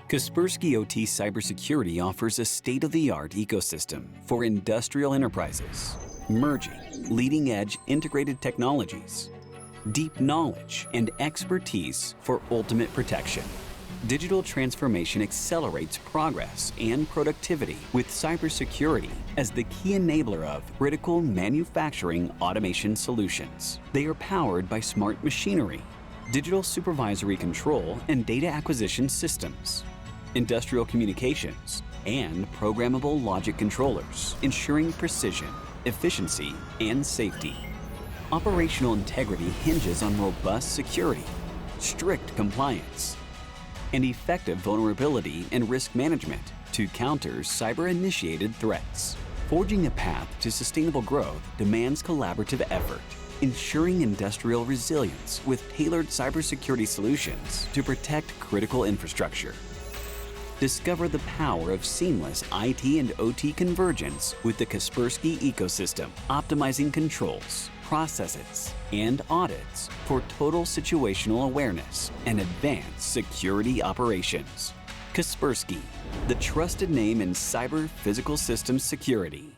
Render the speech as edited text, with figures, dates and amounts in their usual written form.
Kaspersky OT CyberSecurity offers a state-of-the-art ecosystem for industrial enterprises, merging leading-edge integrated technologies, deep knowledge and expertise for ultimate protection. Digital transformation accelerates progress and productivity with cybersecurity as the key enabler of critical manufacturing automation solutions. They are powered by smart machinery, digital supervisory control and data acquisition systems, industrial communications, and programmable logic controllers, ensuring precision, efficiency, and safety. Operational integrity hinges on robust security, strict compliance, and effective vulnerability and risk management to counter cyber-initiated threats. Forging a path to sustainable growth demands collaborative effort, ensuring industrial resilience with tailored cybersecurity solutions to protect critical infrastructure. Discover the power of seamless IT and OT convergence with the Kaspersky ecosystem, optimizing controls, processes, and audits for total situational awareness and advanced security operations. Kaspersky, the trusted name in cyber physical systems security.